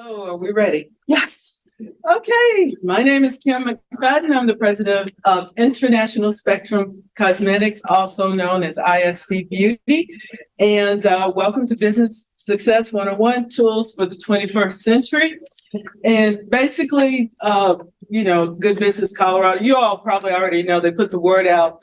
So are we ready? Yes. Okay, my name is Kim McFadden. I'm the president of International Spectrum Cosmetics, also known as ISC Beauty. And welcome to Business Success 101, Tools for the 21st Century. And basically, Good Business Colorado, you all probably already know, they put the word out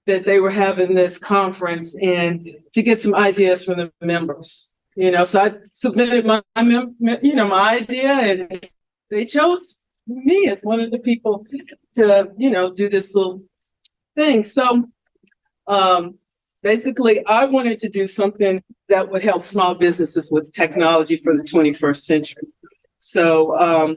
that they were having this conference and to get some ideas from the members. So I submitted my idea, and they chose me as one of the people to, do this little thing. So basically, I wanted to do something that would help small businesses with technology for the 21st century. So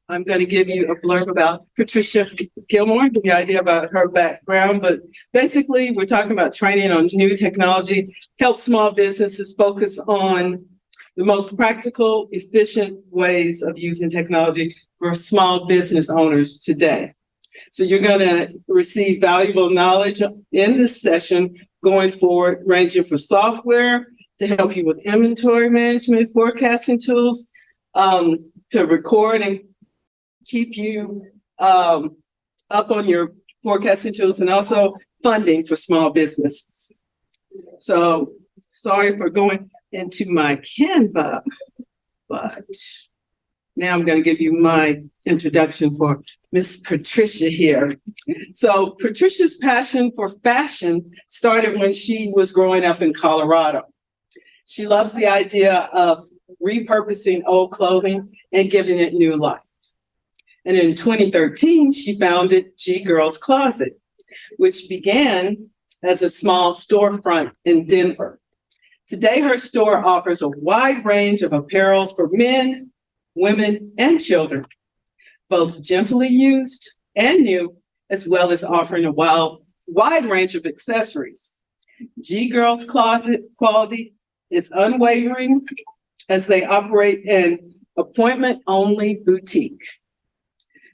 I'm going to give you a blurb about Patricia Gillmore, give you an idea about her background. But basically, we're talking about training on new technology, help small businesses focus on the most practical, efficient ways of using technology for small business owners today. So you're going to receive valuable knowledge in this session going forward, ranging from software to help you with inventory management, forecasting tools, to record and keep you up on your forecasting tools, and also funding for small businesses. So sorry for going into my Canva, but now I'm going to give you my introduction for Miss Patricia here. So Patricia's passion for fashion started when she was growing up in Colorado. She loves the idea of repurposing old clothing and giving it new life. And in 2013, she founded GGirls Closet, which began as a small storefront in Denver. Today, her store offers a wide range of apparel for men, women, and children, both gently used and new, as well as offering a wide range of accessories. GGirls Closet quality is unwavering as they operate an appointment-only boutique.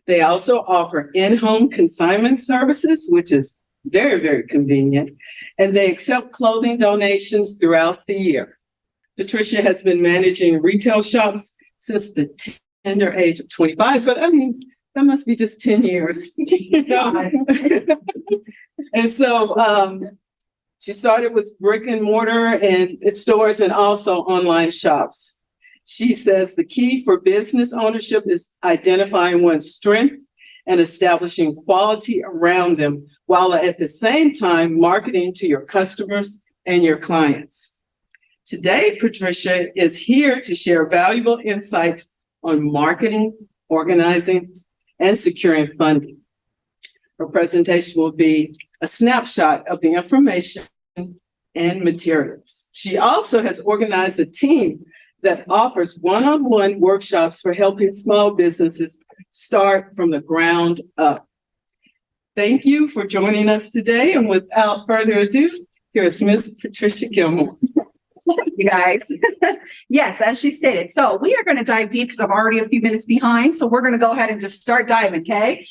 They also offer in-home consignment services, which is very, very convenient, and they accept clothing donations throughout the year. Patricia has been managing retail shops since the tender age of 25, but I mean, that must be just 10 years. And so she started with brick and mortar and stores and also online shops. She says the key for business ownership is identifying one's strength and establishing quality around them, while at the same time marketing to your customers and your clients. Today, Patricia is here to share valuable insights on marketing, organizing, and securing funding. Her presentation will be a snapshot of the information and materials. She also has organized a team that offers one-on-one workshops for helping small businesses start from the ground up. Thank you for joining us today. And without further ado, here's Miss Patricia Gillmore. You guys. Yes, as she stated. So we are going to dive deep because I'm already a few minutes behind. So we're going to go ahead and just start diving. Okay.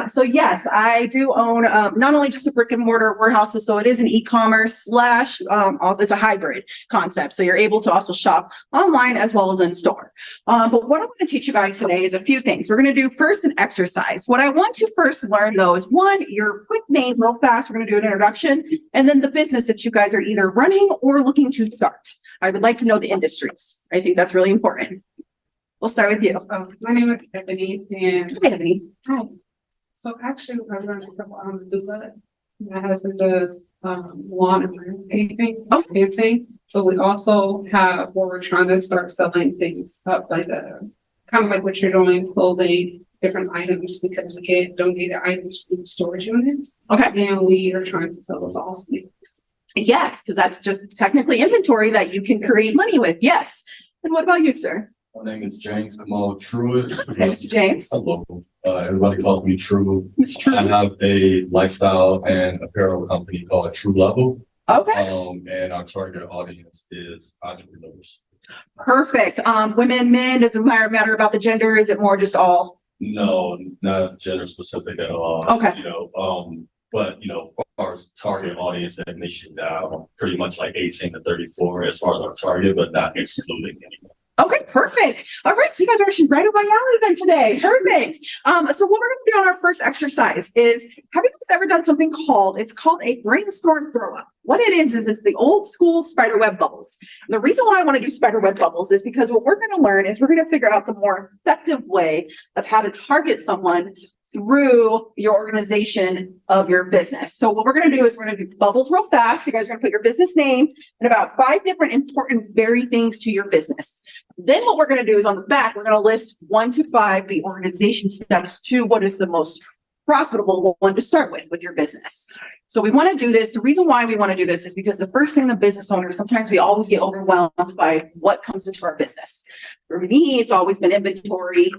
So yes, I do own not only just a brick and mortar warehouses. So it is an e-commerce / also it's a hybrid concept. So you're able to also shop online as well as in store. But what I want to teach you guys today is a few things. We're going to do first an exercise. What I want to first learn though is one, your quick name real fast. We're going to do an introduction, and then the business that you guys are either running or looking to start. I would like to know the industries. I think that's really important. We'll start with you. My name is Ebony, and Hi, Ebony. Hi. so actually I run a couple doula. My husband does lawn and landscaping, fencing, but we also have where we're trying to start selling things up, like kind of like what you're doing, clothing, different items, because we get donated items from storage units. Okay. And we are trying to sell those also. Yes, because that's just technically inventory that you can create money with. Yes. And what about you, sir? My name is James Kamal Truitt. Okay, Mr. James. Hello. Everybody calls me True. Mr. True. I have a lifestyle and apparel company called True Level. Okay. And our target audience is entrepreneurs. Perfect. Women, men, does it matter about the gender? Is it more just all? No, not gender specific at all. Okay. But as far as target audience definition, pretty much like 18 to 34 as far as our target, but not excluding anyone. Okay, perfect. All right, so you guys are actually right up my alley then today. Perfect. So what we're going to do on our first exercise is, have you guys ever done something it's called a brainstorm throw up. What it is it's the old school spider web bubbles. And the reason why I want to do spider web bubbles is because what we're going to learn is we're going to figure out the more effective way of how to target someone through your organization of your business. So what we're going to do is we're going to do bubbles real fast. You guys are going to put your business name and about 5 different important very things to your business. Then what we're going to do is on the back, we're going to list 1 to 5 the organization steps to what is the most profitable one to start with your business. So we want to do this. The reason why we want to do this is because the first thing the business owner, sometimes we always get overwhelmed by what comes into our business. For me, it's always been inventory,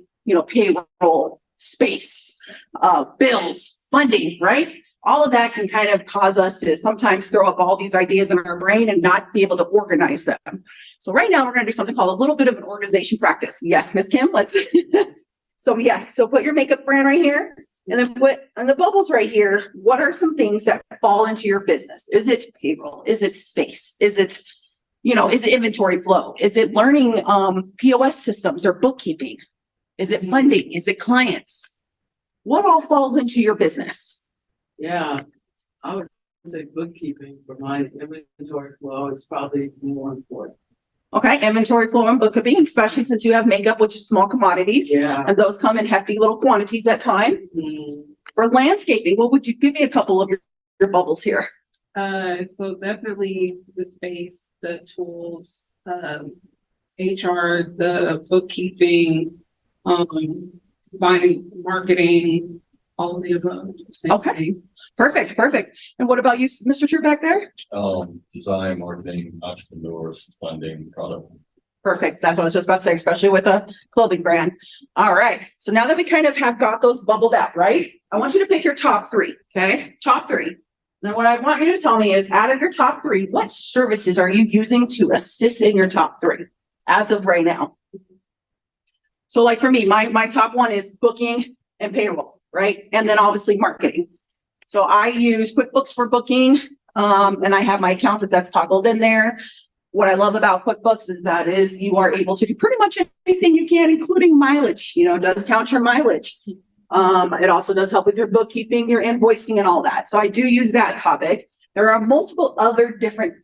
payroll, space, bills, funding, right? All of that can kind of cause us to sometimes throw up all these ideas in our brain and not be able to organize them. So right now we're going to do something called a little bit of an organization practice. Yes, Miss Kim, let's. So put your makeup brand right here and then put on the bubbles right here. What are some things that fall into your business? Is it payroll? Is it space? Is it, is it inventory flow? Is it learning POS systems or bookkeeping? Is it funding? Is it clients? What all falls into your business? Yeah, I would say bookkeeping for my inventory flow is probably more important. Okay, inventory flow and bookkeeping, especially since you have makeup, which is small commodities. Yeah. And those come in hefty little quantities at time. Mhm. For landscaping, what would you give me a couple of your bubbles here? So definitely the space, the tools, HR, the bookkeeping, finding marketing, all of the above. Same Okay. thing. Perfect. And what about you, Mr. True back there? Design, marketing, entrepreneurs, funding, product. Perfect. That's what I was just about to say, especially with a clothing brand. All right. So now that we kind of have got those bubbled out, right? I want you to pick your top 3. Okay. Top 3. Then what I want you to tell me is, out of your top 3, what services are you using to assist in your top 3 as of right now? So like for me, my top 1 is booking and payroll, right? And then obviously marketing. So I use QuickBooks for booking, and I have my accountant that's toggled in there. What I love about QuickBooks is you are able to do pretty much anything you can, including mileage. It does count your mileage. It also does help with your bookkeeping, your invoicing, and all that. So I do use that topic. There are multiple other different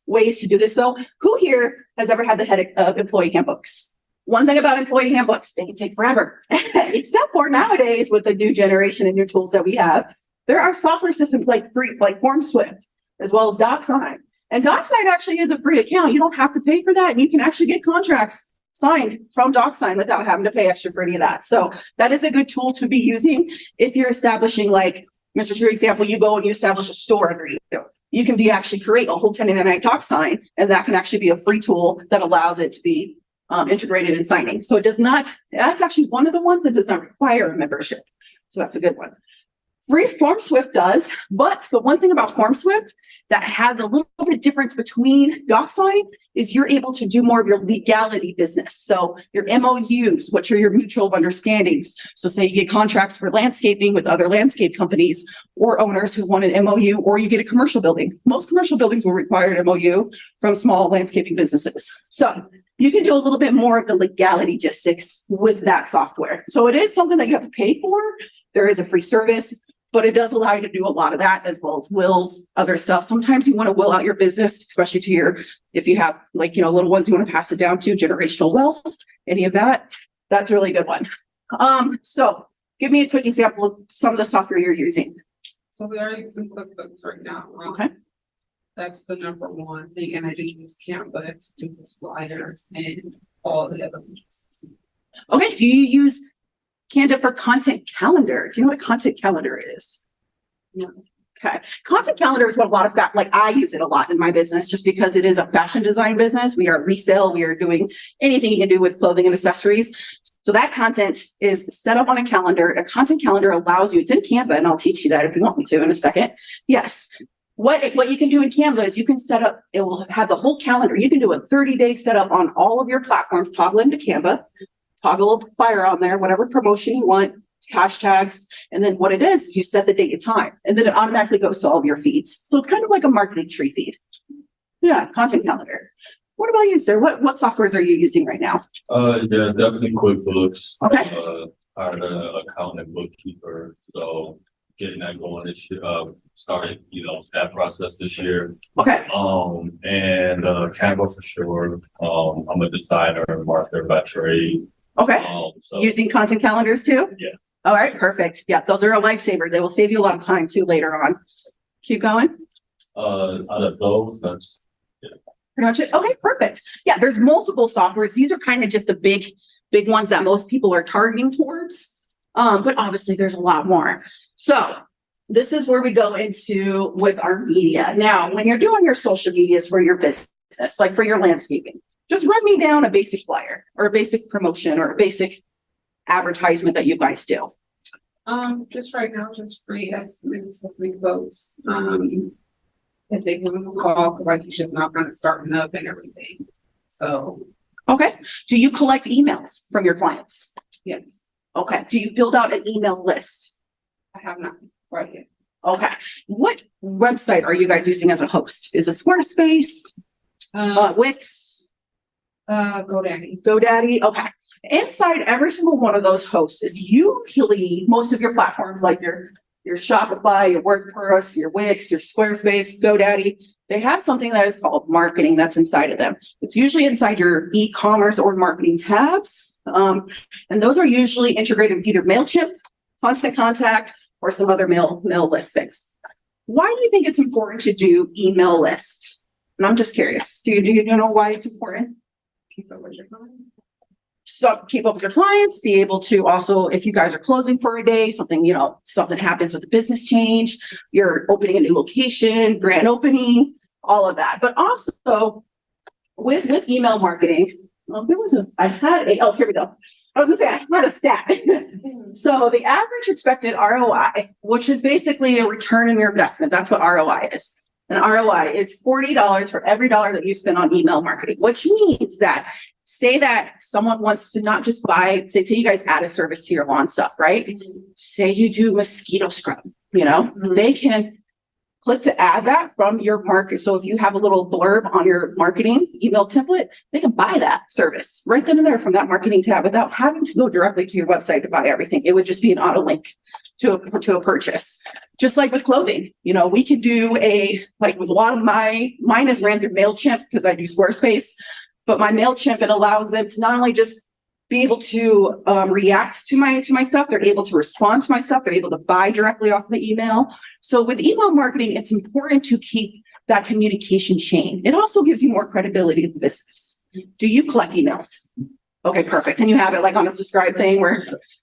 ways to do this, though. Who here has ever had the headache of employee handbooks? One thing about employee handbooks, they can take forever, except for nowadays with the new generation and new tools that we have. There are software systems like FormSwift, as well as DocSign. And DocSign actually is a free account. You don't have to pay for that. And you can actually get contracts signed from DocSign without having to pay extra for any of that. So that is a good tool to be using if you're establishing, like Mr. True example, you go and you establish a store under you. You can actually create a whole 1099 DocSign, and that can actually be a free tool that allows it to be integrated in signing. So that's actually one of the ones that does not require a membership. So that's a good one. Free FormSwift does, but the one thing about FormSwift that has a little bit difference between DocSign is you're able to do more of your legality business. So your MOUs, which are your mutual understandings. So say you get contracts for landscaping with other landscape companies or owners who want an MOU, or you get a commercial building. Most commercial buildings will require an MOU from small landscaping businesses. So you can do a little bit more of the legality logistics with that software. So it is something that you have to pay for. There is a free service, but it does allow you to do a lot of that, as well as wills, other stuff. Sometimes you want to will out your business, especially to if you have little ones you want to pass it down to, generational wealth, any of that. That's a really good one. So give me a quick example of some of the software you're using. So we are using QuickBooks right now. Okay. That's the number one thing, and I do use Canva to do the sliders and all the other ones. Okay. Do you use Canva for content calendar? Do you know what a content calendar is? No. Okay. Content calendar is what a lot of I use it a lot in my business just because it is a fashion design business. We are resale. We are doing anything you can do with clothing and accessories. So that content is set up on a calendar. A content calendar allows you, it's in Canva, and I'll teach you that if you want me to in a second. Yes. What you can do in Canva is you can set up, it will have the whole calendar. You can do a 30-day setup on all of your platforms, toggle into Canva, toggle a fire on there, whatever promotion you want, hashtags. And then what it is you set the date and time, and then it automatically goes to all of your feeds. So it's kind of like a marketing tree feed. Yeah, content calendar. What about you, sir? What softwares are you using right now? Yeah, definitely QuickBooks. Okay. Hired an accountant bookkeeper, so getting that going this year, started, that process this year. Okay. And Canva for sure. I'm a designer and marketer by trade. Okay. So Using content calendars too? Yeah. All right, perfect. Yeah, those are a lifesaver. They will save you a lot of time too later on. Keep going. out of those, that's Pretty much it. Okay, perfect. Yeah, there's multiple softwares. These are kind of just the big ones that most people are targeting towards. But obviously there's a lot more. So this is where we go into with our media. Now, when you're doing your social medias for your business, like for your landscaping, just run me down a basic flyer or a basic promotion or a basic advertisement that you guys do. Just right now, just free estimates of free votes. If they give them a call, because like you should not gonna starting up and everything. So, Okay. Do you collect emails from your clients? yes, Okay. Do you build out an email list? I have not quite yet. Okay. What website are you guys using as a host? Is it Squarespace, Wix, GoDaddy. GoDaddy? Okay. Inside every single one of those hosts is usually most of your platforms like your Shopify, your WordPress, your Wix, your Squarespace, GoDaddy. They have something that is called marketing that's inside of them. It's usually inside your e-commerce or marketing tabs. And those are usually integrated with either MailChimp, Constant Contact, or some other mail listings. Why do you think it's important to do email lists? And I'm just curious. Do you know why it's important? Keep up with your clients. So keep up with your clients, be able to also, if you guys are closing for a day, something happens with the business change, you're opening a new location, grand opening, all of that. But also with email marketing, here we go. I was gonna say, I had a stat. So the average expected ROI, which is basically a return on your investment, that's what ROI is. And ROI is $40 for every dollar that you spend on email marketing, which means that say that someone wants to not just buy, say you guys add a service to your lawn stuff, right? Mm-hmm. Say you do mosquito scrub, they can click to add that from your market. So if you have a little blurb on your marketing email template, they can buy that service right then and there from that marketing tab without having to go directly to your website to buy everything. It would just be an auto link to a purchase. Just like with clothing, we could do with a lot of mine is ran through MailChimp because I do Squarespace. But my MailChimp, it allows them to not only just be able to react to my stuff, they're able to respond to my stuff, they're able to buy directly off the email. So with email marketing, it's important to keep that communication chain. It also gives you more credibility in the business. Do you collect emails? Okay, perfect. And you have it like on a subscribe thing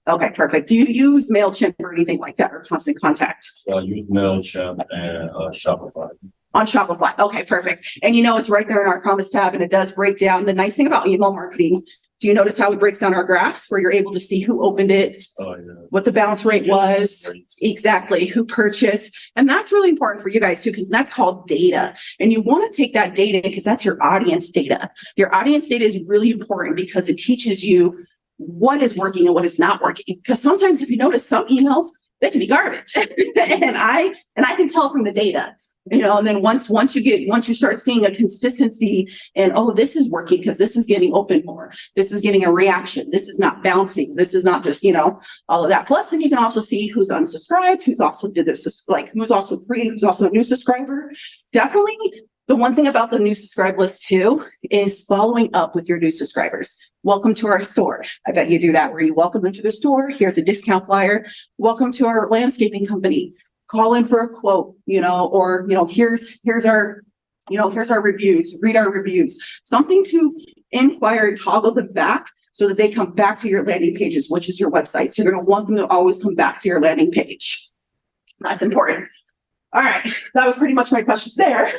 okay, perfect. Do you use MailChimp or anything like that or Constant Contact? so I use MailChimp and Shopify. On Shopify. Okay, perfect. And it's right there in our comments tab and it does break down. The nice thing about email marketing, do you notice how it breaks down our graphs where you're able to see who opened it, what the bounce rate was, exactly, who purchased. And that's really important for you guys too, because that's called data. And you want to take that data because that's your audience data. Your audience data is really important because it teaches you what is working and what is not working. Because sometimes if you notice some emails, they can be garbage. and I can tell from the data. And then once you start seeing a consistency and, this is working because this is getting open more. This is getting a reaction. This is not bouncing. This is not just, all of that. Plus, then you can also see who's unsubscribed, who's also did this, who's also free, who's also a new subscriber. Definitely the one thing about the new subscribe list too is following up with your new subscribers. Welcome to our store. I bet you do that where you welcome them to the store. Here's a discount flyer. Welcome to our landscaping company. Call in for a quote, or, here's our reviews, read our reviews, something to inquire and toggle them back so that they come back to your landing pages, which is your website. So you're going to want them to always come back to your landing page. That's important. All right. That was pretty much my questions there.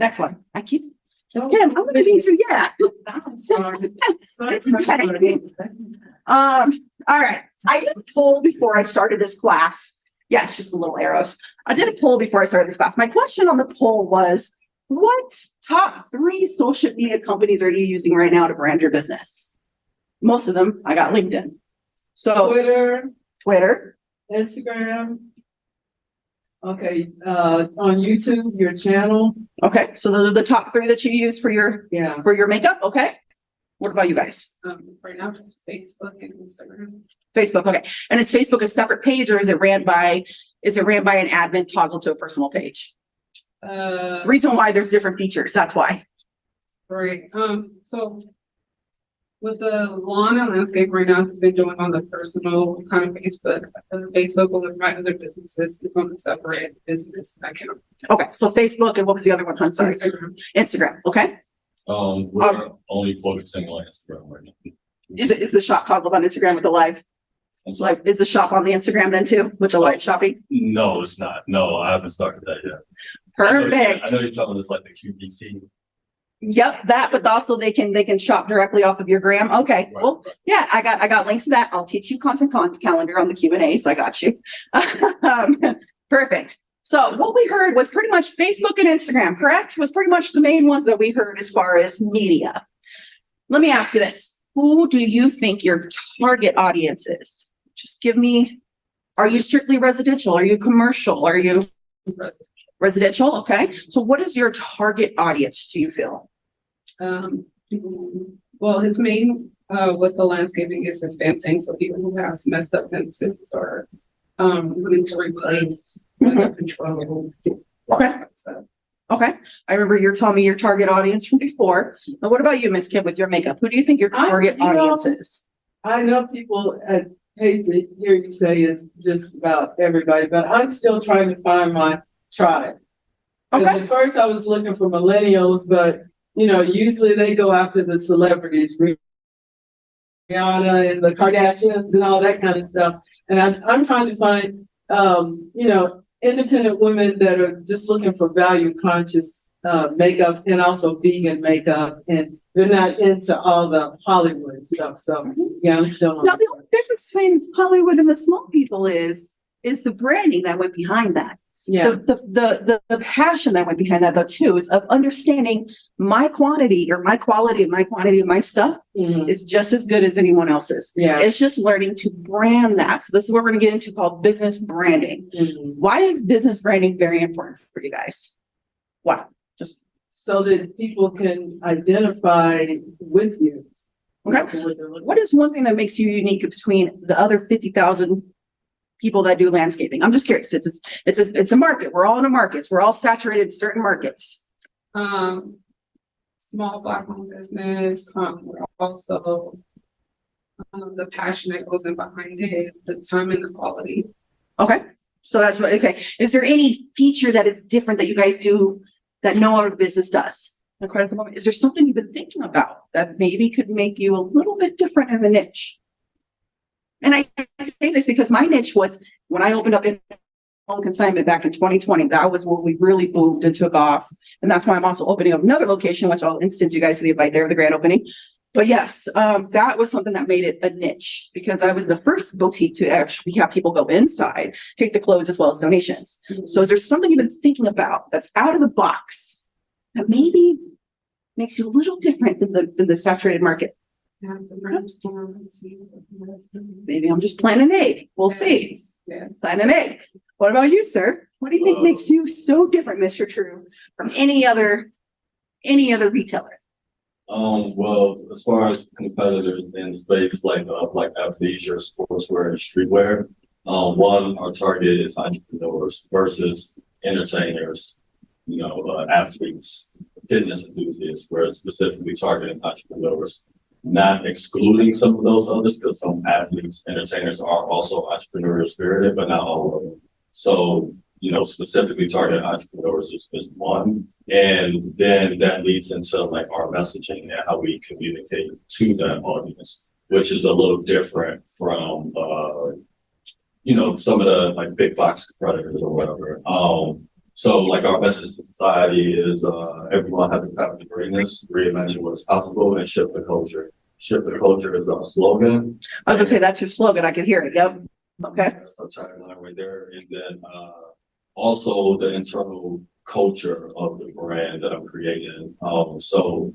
Next one. I'm going to need you. Yeah. It's okay. All right. I did a poll before I started this class. Yeah, it's just the little arrows. I did a poll before I started this class. My question on the poll was, what top 3 social media companies are you using right now to brand your business? Most of them, I got LinkedIn. So Twitter, Twitter, Instagram, Okay, on YouTube, your channel, Okay, so those are the top three that you use for yeah. your makeup, okay? What about you guys? Right now, just Facebook and Instagram. Facebook, okay. And is Facebook a separate page or is it ran by an admin toggle to a personal page? The reason why there's different features, that's why. Right, so with the lawn and landscape right now, I've been doing on the personal kind of Facebook, but with my other businesses, it's on the separate business account. Okay, so Facebook and what was the other one? I'm sorry. Instagram. Instagram, okay? We're only focusing on Instagram right now. Is the shop toggled on Instagram with the live? I'm sorry. Is the shop on the Instagram then too, with the live shopping? No, it's not. No, I haven't started that yet. I know Perfect. you're talking about like the QVC. Yep, that, but also they can shop directly off of your gram. Okay, Right. well, yeah, I got links to that. I'll teach you content calendar on the Q&A, so I got you. Perfect. So what we heard was pretty much Facebook and Instagram, correct? Was pretty much the main ones that we heard as far as media. Let me ask you this. Who do you think your target audience is? Just give me, are you strictly residential? Are you commercial? Are you residential? Okay. So what is your target audience, do you feel? Well, his main, with the landscaping is his fencing, so people who have messed up fences or, willing to replace, control. Okay. So, Okay. I remember you're telling me your target audience from before. Now, what about you, Miss Kim, with your makeup? Who do you think your target audience is? I know people hate to hear you say it's just about everybody, but I'm still trying to find my tribe. 'Cause Okay. at first I was looking for millennials, but usually they go after the celebrities, Rihanna and the Kardashians and all that kind of stuff. And I'm trying to find, independent women that are just looking for value conscious makeup and also vegan makeup, and they're not into all the Hollywood stuff. So yeah, I'm still on Now, this the one. only difference between Hollywood and the small people is the branding that went behind that. Yeah, The passion that went behind that though too is of understanding my quantity or my quality of my stuff mhm, is just as good as anyone else's. yeah. It's just learning to brand that. So this is what we're gonna get into called business branding. Mhm. Why is business branding very important for you guys? Why? Just So that people can identify with you. Okay. What is one thing that makes you unique between the other 50,000 people that do landscaping? I'm just curious. It's a market. We're all in a market. We're all saturated in certain markets. small Black owned business, we're also, the passion that goes in behind it, the time and the quality. Okay. So that's what, okay. Is there any feature that is different that you guys do that no other business does? Like right at the moment, is there something you've been thinking about that maybe could make you a little bit different in the niche? And I say this because my niche was when I opened up in home consignment back in 2020. That was where we really boomed and took off. And that's why I'm also opening up another location, which I'll instant you guys to the invite there, the grand opening. But yes, that was something that made it a niche because I was the first boutique to actually have people go inside, take the clothes as well as donations. So is there something you've been thinking about that's out of the box that maybe makes you a little different than the saturated market? Have to brainstorm and see what has been. Maybe I'm just planting an egg. We'll see. Yeah. Plant an egg. What about you, sir? What do you think makes you so different, Mr. True, from any other retailer? Well, as far as competitors in the space like athleisure, sportswear, and streetwear, one, our target is entrepreneurs versus entertainers, athletes, fitness enthusiasts. We're specifically targeting entrepreneurs, not excluding some of those others because some athletes, entertainers are also entrepreneurial spirited, but not all of them. So, specifically targeting entrepreneurs is one. And then that leads into like our messaging and how we communicate to that audience, which is a little different from, some of the like big box competitors or whatever. So like our message to society is, everyone has a path to greatness, reimagine what's possible, and shift the culture. Shift the culture is our slogan. I was gonna say that's your slogan. I can hear it. Yep. Okay. That's our tagline right there. And then, also the internal culture of the brand that I'm creating. So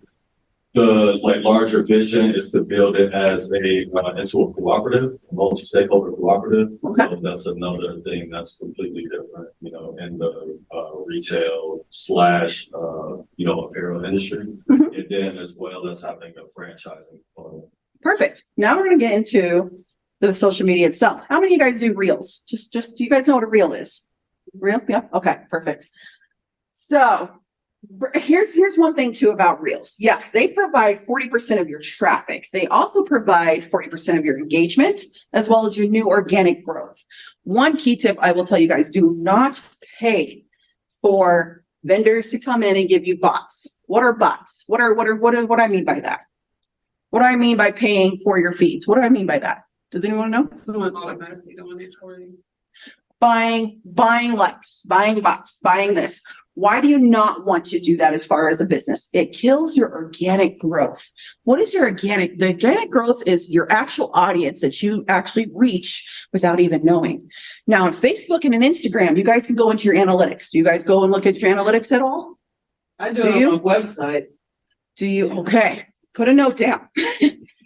The larger vision is to build it as into a cooperative, multi-stakeholder cooperative. Okay. So that's another thing that's completely different, in the retail slash apparel industry. Mhm. And then as well as having a franchising component. Perfect. Now we're going to get into the social media itself. How many of you guys do reels? Just, do you guys know what a reel is? Reel? Yeah. Okay. Perfect. So here's one thing too about reels. Yes, they provide 40% of your traffic. They also provide 40% of your engagement as well as your new organic growth. One key tip I will tell you guys, do not pay for vendors to come in and give you bots. What are bots? What do I mean by that? What do I mean by paying for your feeds? What do I mean by that? Does anyone know? Someone automatically doing it for you. Buying likes, buying bots, buying this. Why do you not want to do that as far as a business? It kills your organic growth. What is your organic? The organic growth is your actual audience that you actually reach without even knowing. Now, on Facebook and on Instagram, you guys can go into your analytics. Do you guys go and look at your analytics at all? I do Do it you? on my website. Do you? Okay. Put a note down.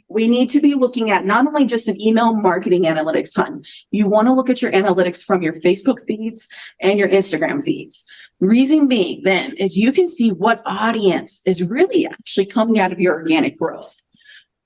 We need to be looking at not only just an email marketing analytics, hun. You want to look at your analytics from your Facebook feeds and your Instagram feeds. Reason being then is you can see what audience is really actually coming out of your organic growth.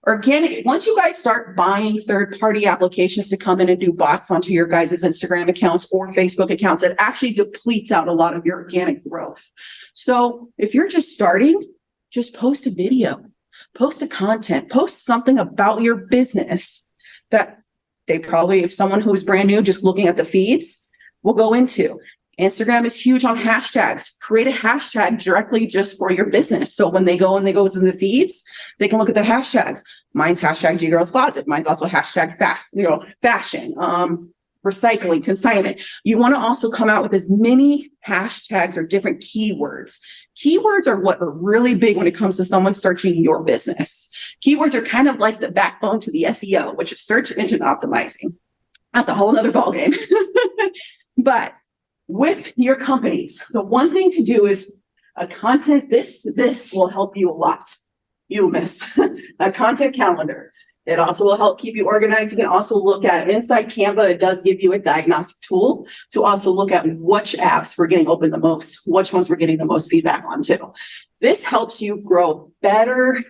Once you guys start buying third-party applications to come in and do bots onto your guys' Instagram accounts or Facebook accounts, it actually depletes out a lot of your organic growth. So if you're just starting, just post a video. Post a content, post something about your business that they probably, if someone who's brand new, just looking at the feeds, will go into. Instagram is huge on hashtags. Create a hashtag directly just for your business. So when they go to the feeds, they can look at the hashtags. Mine's hashtag GGirls Closet. Mine's also hashtag fashion, recycling, consignment. You want to also come out with as many hashtags or different keywords. Keywords are what are really big when it comes to someone searching your business. Keywords are kind of like the backbone to the SEO, which is search engine optimizing. That's a whole nother ballgame. But with your companies, the one thing to do is a content, this will help you a lot. You miss a content calendar. It also will help keep you organized. You can also look at inside Canva. It does give you a diagnostic tool to also look at which apps we're getting open the most, which ones we're getting the most feedback on too. This helps you grow better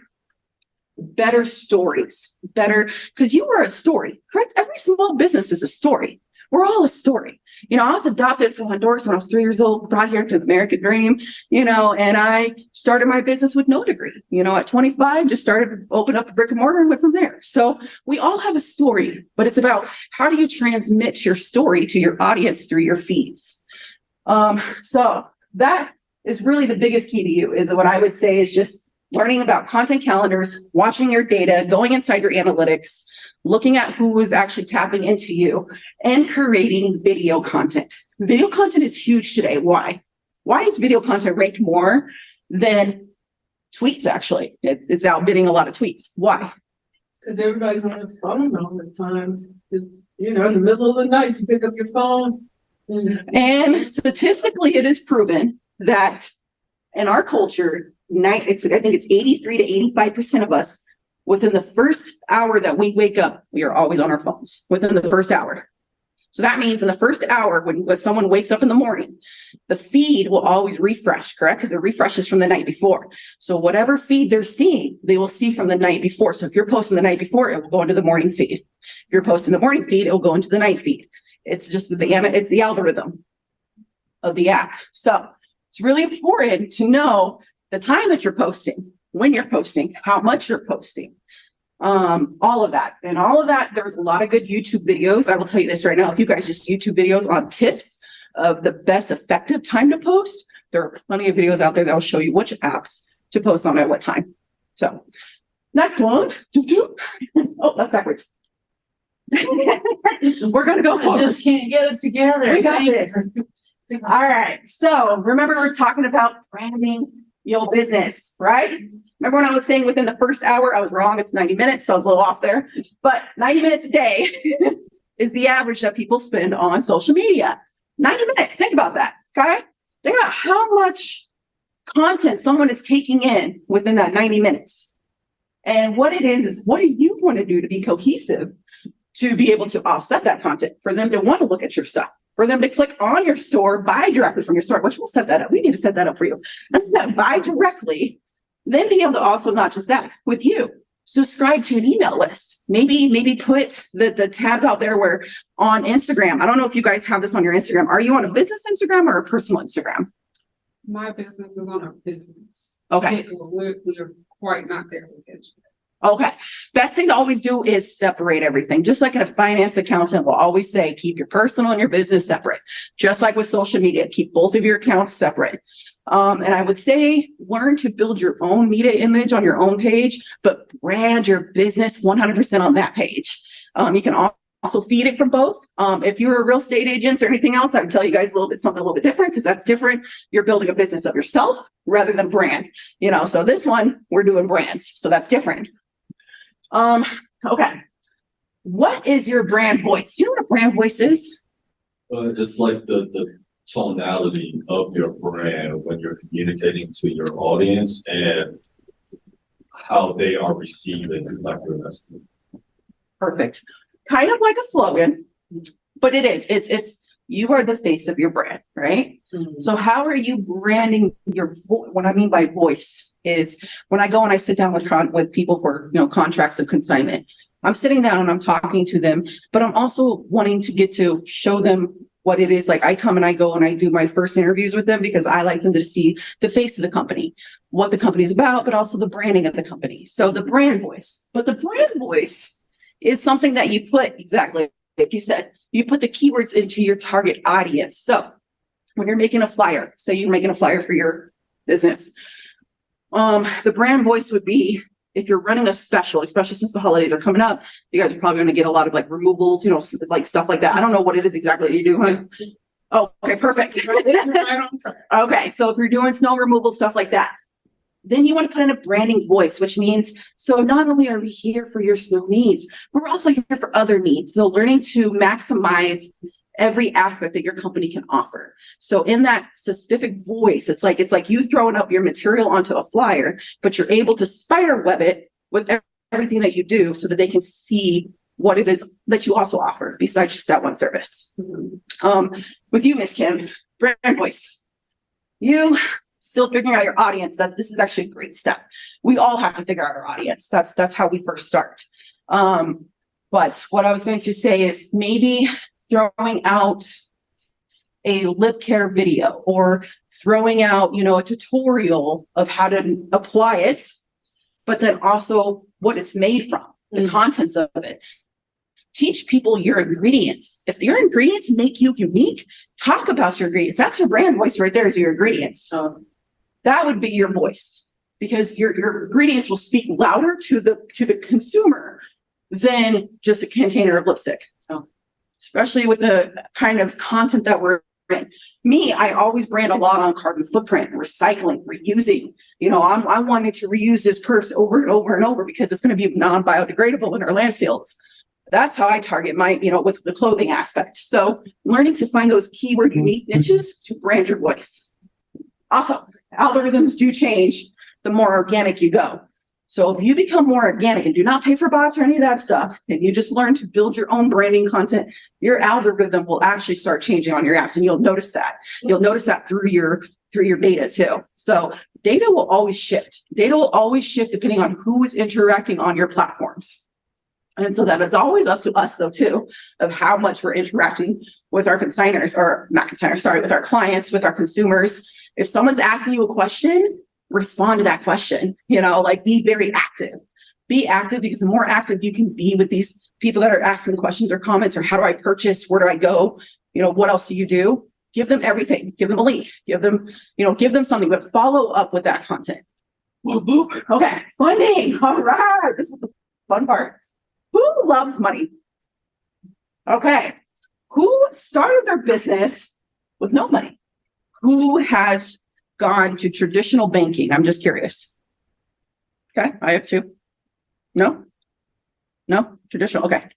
stories, because you are a story, correct? Every small business is a story. We're all a story. I was adopted from Honduras when I was 3 years old, brought here to the American dream, and I started my business with no degree. At 25, just started, opened up a brick and mortar and went from there. So we all have a story, but it's about how do you transmit your story to your audience through your feeds. So that is really the biggest key to you, is what I would say is just learning about content calendars, watching your data, going inside your analytics, looking at who is actually tapping into you, and creating video content. Video content is huge today. Why? Why is video content ranked more than tweets, actually? It's outbidding a lot of tweets. Why? Because everybody's on their phone all the time. It's, in the middle of the night, you pick up your phone. And statistically, it is proven that in our culture, I think it's 83 to 85% of us, within the first hour that we wake up, we are always on our phones within the first hour. So that means in the first hour, when someone wakes up in the morning, the feed will always refresh, correct? Because it refreshes from the night before. So whatever feed they're seeing, they will see from the night before. So if you're posting the night before, it will go into the morning feed. If you're posting the morning feed, it will go into the night feed. It's just it's the algorithm of the app. So it's really important to know the time that you're posting, when you're posting, how much you're posting, all of that. And all of that, there's a lot of good YouTube videos. I will tell you this right now. If you guys just YouTube videos on tips of the best effective time to post, there are plenty of videos out there that will show you which apps to post on at what time. So next one. Oh, that's backwards. We're going to go forward. I just can't get it together. We got this. All right. So remember, we're talking about branding your business, right? Remember when I was saying within the first hour, I was wrong. It's 90 minutes. So I was a little off there, but 90 minutes a day is the average that people spend on social media. 90 minutes. Think about that. Okay. Think about how much content someone is taking in within that 90 minutes. And what it is what do you want to do to be cohesive, to be able to offset that content, for them to want to look at your stuff, for them to click on your store, buy directly from your store, which we'll set that up. We need to set that up for you. Buy directly, then be able to also, not just that, with you, subscribe to an email list. Maybe put the tabs out there where on Instagram. I don't know if you guys have this on your Instagram. Are you on a business Instagram or a personal Instagram? My business is on a business. Okay. We're quite not there with it. Okay. Best thing to always do is separate everything. Just like a finance accountant will always say, keep your personal and your business separate. Just like with social media, keep both of your accounts separate. And I would say learn to build your own media image on your own page, but brand your business 100% on that page. You can also feed it from both. If you're a real estate agent or anything else, I would tell you guys something a little bit different, because that's different. You're building a business of yourself rather than brand, so this one, we're doing brands. So that's different. Okay. What is your brand voice? Do you know what a brand voice is? It's like the tonality of your brand when you're communicating to your audience and how they are receiving like your message. Perfect. Kind of like a slogan, but it's you are the face of your brand, right? Mhm. So how are you branding your what I mean by voice is when I go and I sit down with people for contracts of consignment, I'm sitting down and I'm talking to them, but I'm also wanting to get to show them what it is. Like I come and I go and I do my first interviews with them because I like them to see the face of the company, what the company is about, but also the branding of the company. So the brand voice, but the brand voice is something that you put, exactly like you said, you put the keywords into your target audience. So when you're making a flyer, say you're making a flyer for your business, the brand voice would be, if you're running a special, especially since the holidays are coming up, you guys are probably going to get a lot of like removals, like stuff like that. I don't know what it is exactly that you do. Huh? Oh, okay, perfect. Okay, so if you're doing snow removal, stuff like that, then you want to put in a branding voice, which means, so not only are we here for your snow needs, but we're also here for other needs. So learning to maximize every aspect that your company can offer. So in that specific voice, it's like you throwing up your material onto a flyer, but you're able to spider web it with everything that you do so that they can see what it is that you also offer besides just that one service. With you, Miss Kim, brand voice, you still figuring out your audience. This is actually a great step. We all have to figure out our audience. That's how we first start. But what I was going to say is maybe throwing out a lip care video or throwing out, a tutorial of how to apply it, but then also what it's made from, the contents of it. Teach people your ingredients. If your ingredients make you unique, talk about your ingredients. That's your brand voice right there, is your ingredients. That would be your voice, because your ingredients will speak louder to the consumer than just a container of lipstick. So, especially with the kind of content that we're in. Me, I always brand a lot on carbon footprint, recycling, reusing. I wanted to reuse this purse over and over and over because it's going to be non-biodegradable in our landfills. That's how I target my, with the clothing aspect. So learning to find those keyword unique niches to brand your voice. Also, algorithms do change the more organic you go. So if you become more organic and do not pay for bots or any of that stuff, and you just learn to build your own branding content, your algorithm will actually start changing on your apps, and you'll notice that. You'll notice that through your data too. So data will always shift. Data will always shift depending on who is interacting on your platforms. And so that it's always up to us though too, of how much we're interacting with our consigners, or not consigners, sorry, with our clients, with our consumers. If someone's asking you a question, respond to that question, be very active. Be active, because the more active you can be with these people that are asking questions or comments, or how do I purchase? Where do I go? What else do you do? Give them everything. Give them a link. Give them something, but follow up with that content. Okay, funding. All right, this is the fun part. Who loves money? Okay, who started their business with no money? Who has gone to traditional banking? I'm just curious. Okay, I have two. No, traditional. Okay.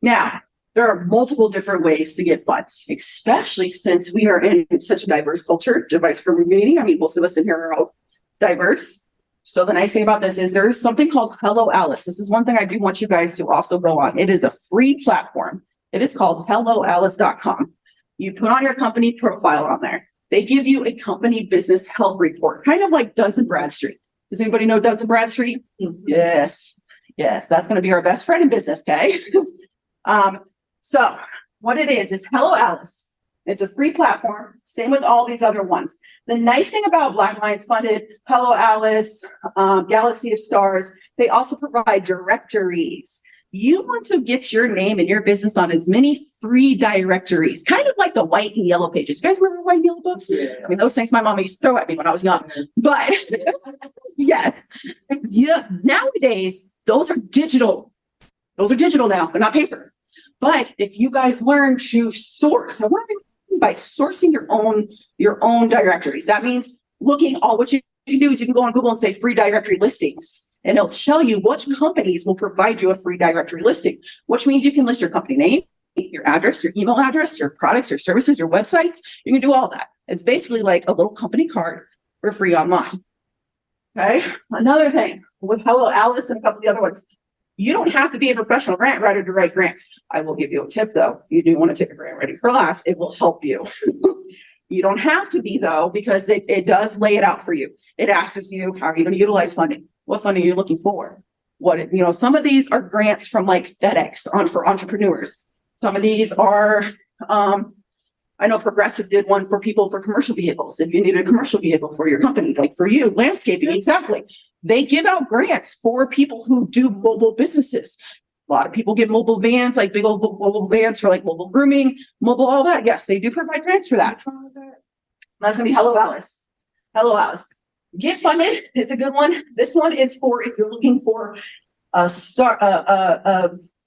Now, there are multiple different ways to get funds, especially since we are in such a diverse culture, diverse community. I mean, most of us in here are all diverse. So the nice thing about this is there is something called Hello Alice. This is one thing I do want you guys to also go on. It is a free platform. It is called helloalice.com. You put on your company profile on there. They give you a company business health report, kind of like Duns and Bradstreet. Does anybody know Duns and Bradstreet? Yes. Yes, that's going to be our best friend in business, okay? So what it is Hello Alice. It's a free platform. Same with all these other ones. The nice thing about Black Lions Funded, Hello Alice, Galaxy of Stars, they also provide directories. You want to get your name and your business on as many free directories, kind of like the white and yellow pages. You guys remember white and yellow books? Yeah. I mean, those things my mama used to throw at me when I was young. But yes, yeah, nowadays, those are digital. Those are digital now. They're not paper. But if you guys learn to source, and what I mean by sourcing your own directories, that means looking what you can do is you can go on Google and say free directory listings. And it'll tell you which companies will provide you a free directory listing, which means you can list your company name, your address, your email address, your products, your services, your websites. You can do all that. It's basically like a little company card for free online. Okay. Another thing with Hello Alice and a couple of the other ones, you don't have to be a professional grant writer to write grants. I will give you a tip though. You do want to take a grant writing class. It will help you. You don't have to be though, because it does lay it out for you. It asks you, how are you going to utilize funding? What funding are you looking for? Some of these are grants from like FedEx for entrepreneurs. Some of these are, I know Progressive did one for people for commercial vehicles. If you need a commercial vehicle for your company, like for you, landscaping, exactly. They give out grants for people who do mobile businesses. A lot of people get mobile vans, like big old mobile vans for like mobile grooming, mobile, all that. Yes, they do provide grants for that. That's going to be Hello Alice. Hello Alice. Get Funded. It's a good one. This one is for if you're looking for a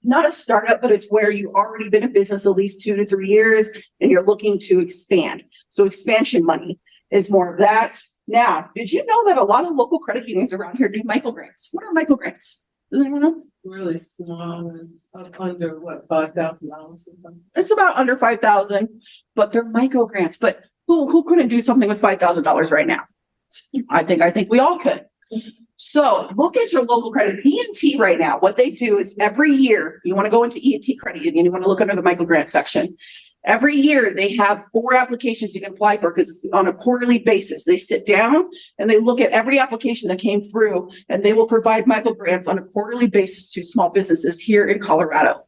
not a startup, but it's where you've already been in business at least 2 to 3 years and you're looking to expand. So expansion money is more of that. Now, did you know that a lot of local credit unions around here do microgrants? What are microgrants? Does anyone know? Really small. It's up under what, $5,000 or something. It's about under 5,000, but they're microgrants. But who couldn't do something with $5,000 right now? I think we all could. So look at your local credit. E&T right now, what they do is every year, you want to go into E&T credit union, you want to look under the microgrant section. Every year they have 4 applications you can apply for because it's on a quarterly basis. They sit down and they look at every application that came through and they will provide microgrants on a quarterly basis to small businesses here in Colorado.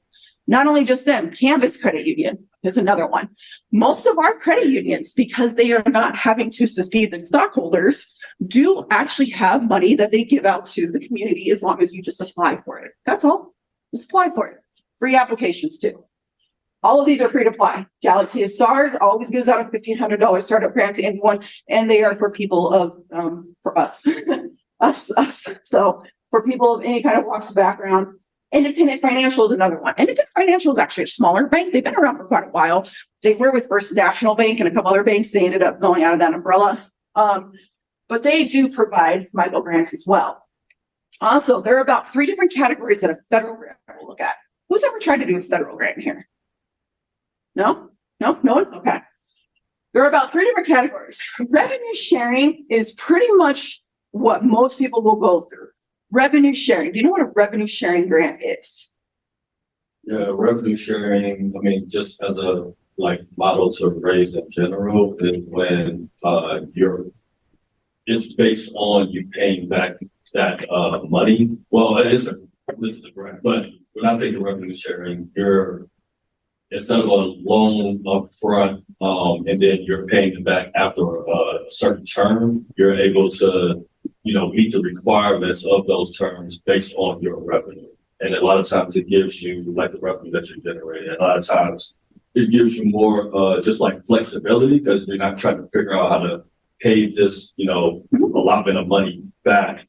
Not only just them, Canvas Credit Union is another one. Most of our credit unions, because they are not having to succeed the stockholders, do actually have money that they give out to the community as long as you just apply for it. That's all. Just apply for it. Free applications too. All of these are free to apply. Galaxy of Stars always gives out a $1,500 startup grant to anyone, and they are for people of, for us, us. So for people of any kind of walks of background. Independent Financial is another one. Independent Financial is actually a smaller bank. They've been around for quite a while. They were with First National Bank and a couple other banks. They ended up going out of that umbrella. But they do provide micro grants as well. Also, there are about 3 different categories that a federal grant will look at. Who's ever tried to do a federal grant here? No? No one? Okay. There are about 3 different categories. Revenue sharing is pretty much what most people will go through. Revenue sharing. Do you know what a revenue sharing grant is? Yeah, revenue sharing, I mean, just as a model to raise in general is when it's based on you paying back that money. Well, this is a grant, but when I think of revenue sharing, instead of a loan up front, and then you're paying it back after a certain term, you're able to meet the requirements of those terms based on your revenue. And a lot of times it gives you the revenue that you're generating. A lot of times it gives you more just flexibility because you're not trying to figure out how to pay this, allotment of money back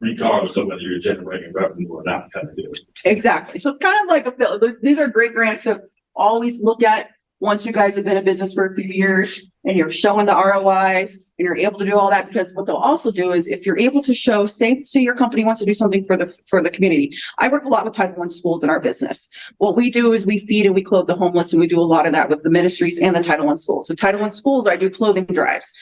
regardless of whether you're generating revenue or not kind of deal. Exactly. So it's kind of these are great grants to always look at once you guys have been in business for a few years and you're showing the ROIs. and you're able to do all that, because what they'll also do is if you're able to show, say your company wants to do something for the community. I work a lot with Title I schools in our business. What we do is we feed and we clothe the homeless, and we do a lot of that with the ministries and the Title I schools. So Title I schools, I do clothing drives.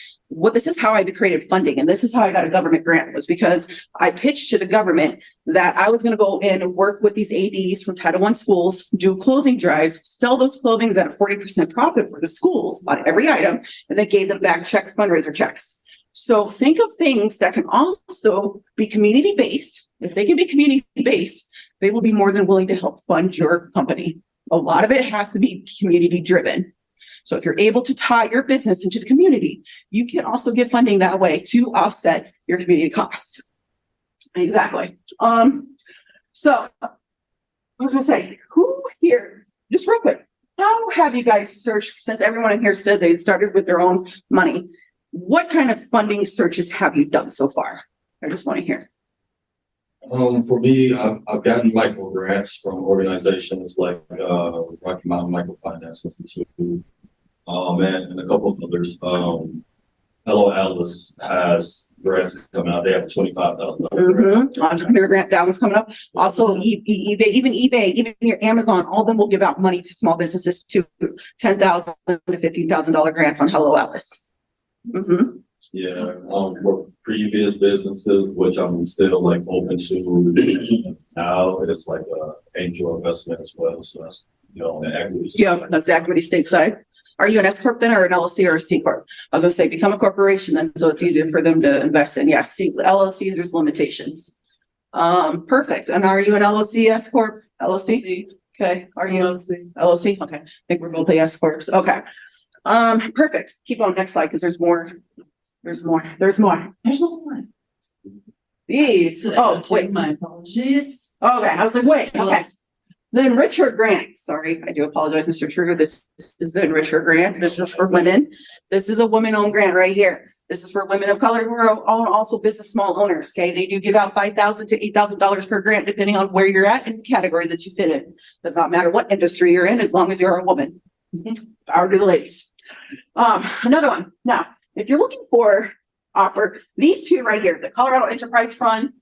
This is how I created funding, and this is how I got a government grant, was because I pitched to the government that I was going to go in and work with these ADs from Title I schools, do clothing drives, sell those clothings at a 40% profit for the schools on every item, and they gave them back fundraiser checks. So think of things that can also be community-based. If they can be community-based, they will be more than willing to help fund your company. A lot of it has to be community-driven. So if you're able to tie your business into the community, you can also get funding that way to offset your community cost. Exactly. So I was gonna say, who here, just real quick, how have you guys searched, since everyone in here said they started with their own money, what kind of funding searches have you done so far? I just want to hear. For me, I've gotten micro grants from organizations like Rocky Mountain Microfinance Institute, and a couple of others. Hello Alice has grants coming out. They have $25,000. Entrepreneur grant, that one's coming up. Also, eBay, even your Amazon, all of them will give out money to small businesses too. $10,000 to $15,000 grants on Hello Alice. Yeah, for previous businesses, which I'm still like open to now, it's like angel investment as well. So that's, on the equity side. Yeah, that's the equity stake side. Are you an S corp then, or an LLC or a C corp? I was gonna say become a corporation then, so it's easier for them to invest in. Yes, LLCs, there's limitations. Perfect. And are you an LLC, S corp, LLC? Okay. Are you LLC? Okay. I think we're both the S corps. Okay. Perfect. Keep on next slide because there's more. There's more. There's more. These. Oh, wait. My apologies. Okay. I was like, wait. Okay. The Enricher grant. Sorry, I do apologize, Mr. True. This is the Enricher grant. This is for women. This is a woman-owned grant right here. This is for women of color who are also business small owners. Okay, they do give out $5,000 to $8,000 per grant, depending on where you're at and the category that you fit in. Does not matter what industry you're in, as long as you're a woman. Power to the ladies. Another one. Now, if you're looking for these two right here, the Colorado Enterprise Fund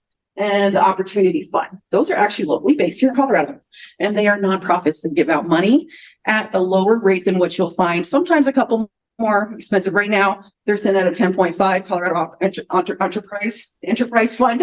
and the Opportunity Fund. Those are actually locally based here in Colorado, and they are nonprofits that give out money at a lower rate than what you'll find. Sometimes a couple more expensive. Right now, they're sitting at a 10.5 Colorado Enterprise Fund.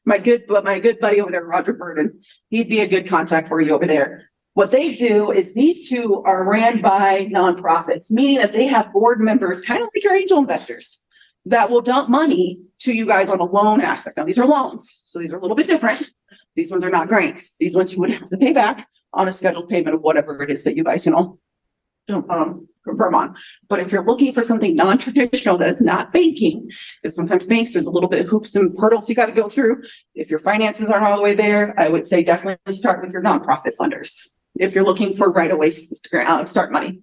my good buddy over there, Roger Burden, he'd be a good contact for you over there. What they do is these two are ran by nonprofits, meaning that they have board members, kind of like your angel investors, that will dump money to you guys on a loan aspect. Now, these are loans, so these are a little bit different. These ones are not grants. These ones you would have to pay back on a scheduled payment of whatever it is that you guys, confirm on. But if you're looking for something non-traditional that is not banking, because sometimes banks, there's a little bit of hoops and hurdles you got to go through. If your finances aren't all the way there, I would say definitely start with your nonprofit funders. If you're looking for right away start money.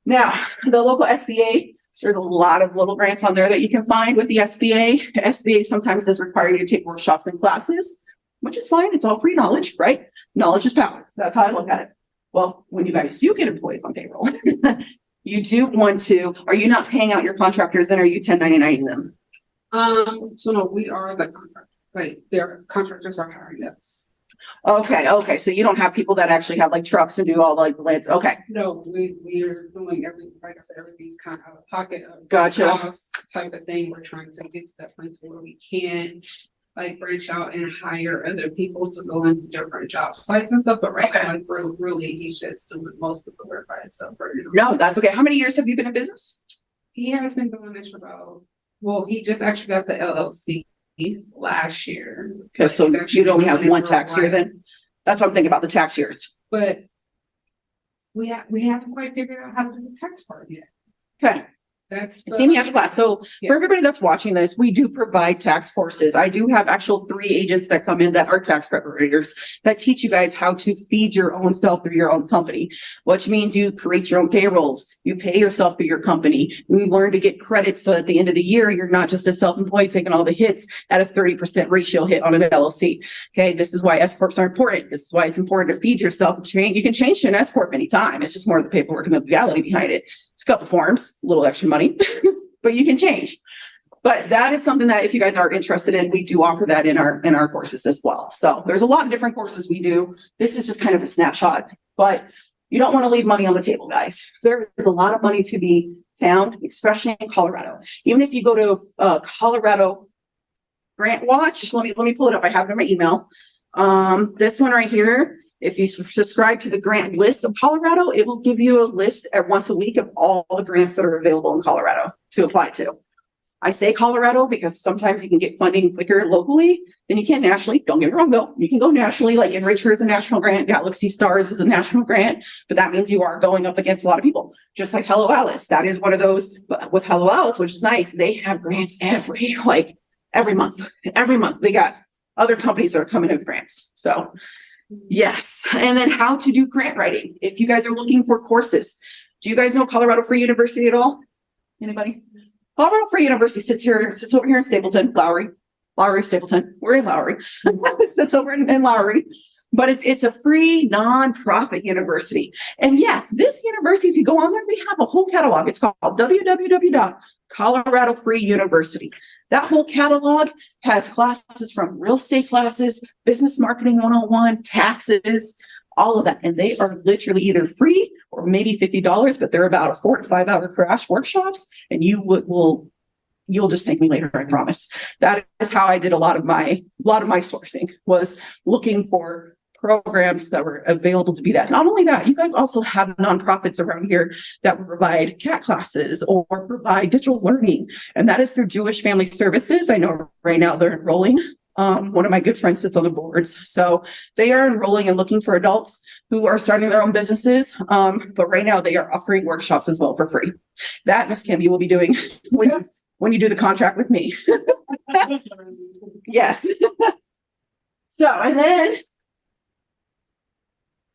Now, the local SBA, there's a lot of little grants on there that you can find with the SBA. SBA sometimes does require you to take workshops and classes, which is fine. It's all free knowledge, right? Knowledge is power. That's how I look at it. Well, when you guys do get employees on payroll, you do want to, are you not paying out your contractors and are you 1099ing them? So no, we are the contractor, like their contractors are hiring us. Okay. So you don't have people that actually have like trucks and do all like the lands. Okay. No, we are doing like I said, everything's kind of out of pocket. Gotcha. Type of thing. We're trying to get to that point where we can like branch out and hire other people to go into different job sites and stuff. But right now, like really, he's just doing most of the work by himself right now. No, that's okay. How many years have you been in business? He has been doing this for he just actually got the LLC last year. Okay, so you only have one tax year then? That's what I'm thinking about, the tax years. But we haven't quite figured out how to do the tax part yet. Okay. That's See me after class. So for everybody that's watching this, we do provide tax courses. I do have actual 3 agents that come in that are tax preparators that teach you guys how to feed your own self through your own company, which means you create your own payrolls. You pay yourself through your company. You learn to get credits so at the end of the year, you're not just a self-employed taking all the hits at a 30% ratio hit on an LLC. Okay. This is why S corps are important. This is why it's important to feed yourself. You can change to an S corp anytime. It's just more of the paperwork and the legality behind it. It's a couple forms, a little extra money. but you can change. But that is something that if you guys are interested in, we do offer that in our courses as well. So there's a lot of different courses we do. This is just kind of a snapshot, but you don't want to leave money on the table, guys. There is a lot of money to be found, especially in Colorado. Even if you go to Colorado Grant Watch, let me pull it up. I have it in my email. This one right here, if you subscribe to the grant list of Colorado, it will give you a list once a week of all the grants that are available in Colorado to apply to. I say Colorado because sometimes you can get funding quicker locally than you can nationally. Don't get me wrong though. You can go nationally, like Enricher is a national grant, Galaxy Stars is a national grant, but that means you are going up against a lot of people. Just like Hello Alice, that is one of those, but with Hello Alice, which is nice, they have grants every month. Every month they got other companies that are coming in with grants. So yes. And then how to do grant writing. If you guys are looking for courses, do you guys know Colorado Free University at all? Anybody? Colorado Free University sits over here in Stapleton, Lowry, Stapleton. We're in Lowry. Sits over in Lowry, but it's a free nonprofit university. And yes, this university, if you go on there, they have a whole catalog. It's called www.Colorado Free University. That whole catalog has classes from real estate classes, business marketing 101, taxes, all of that. And they are literally either free or maybe $50, but they're about a 4 to 5 hour crash workshops. And you'll just thank me later, I promise. That is how I did a lot of my sourcing, was looking for programs that were available to be that. Not only that, you guys also have nonprofits around here that will provide CAT classes or provide digital learning. And that is through Jewish Family Services. I know right now they're enrolling. One of my good friends sits on the boards. So they are enrolling and looking for adults who are starting their own businesses. But right now they are offering workshops as well for free. That Miss Kim, you will be doing when you do the contract with me. Yes. So, and then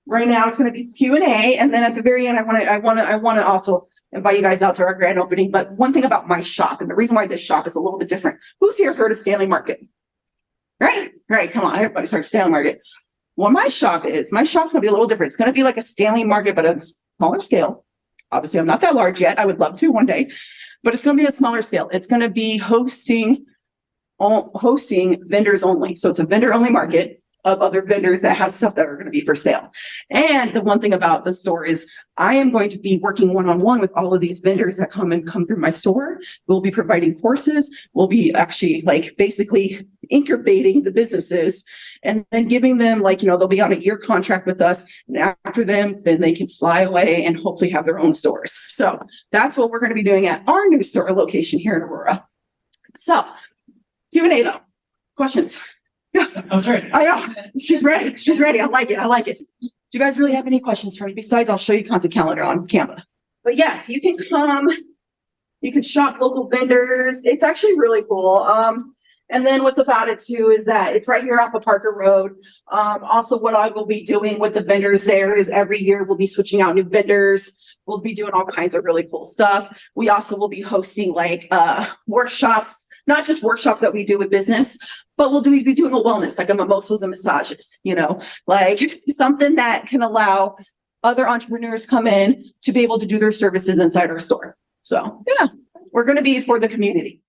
right now it's going to be Q&A. And then at the very end, I want to also invite you guys out to our grand opening. But one thing about my shop, and the reason why this shop is a little bit different. Who's here heard of Stanley Market? Right? Come on. Everybody's heard of Stanley Market. Well, my shop's going to be a little different. It's going to be like a Stanley Market, but on a smaller scale. Obviously, I'm not that large yet. I would love to one day, but it's going to be a smaller scale. It's going to be hosting vendors only. So it's a vendor only market of other vendors that have stuff that are going to be for sale. And the one thing about the store is I am going to be working one-on-one with all of these vendors that come through my store. We'll be providing courses. We'll be actually basically incubating the businesses and then giving them they'll be on a year contract with us. And after them, then they can fly away and hopefully have their own stores. So that's what we're going to be doing at our new store location here in Aurora. So Q&A though, questions? I'm sorry. I know. She's ready. I like it. Do you guys really have any questions for me? Besides, I'll show you content calendar on Canva. But yes, you can come. You can shop local vendors. It's actually really cool. And then what's about it too is that it's right here off of Parker Road. Also, what I will be doing with the vendors there is every year we'll be switching out new vendors. We'll be doing all kinds of really cool stuff. We also will be hosting workshops, not just workshops that we do with business, but we'll be doing a wellness, like a mimosas and massages, something that can allow other entrepreneurs come in to be able to do their services inside our store. So yeah, we're going to be for the community.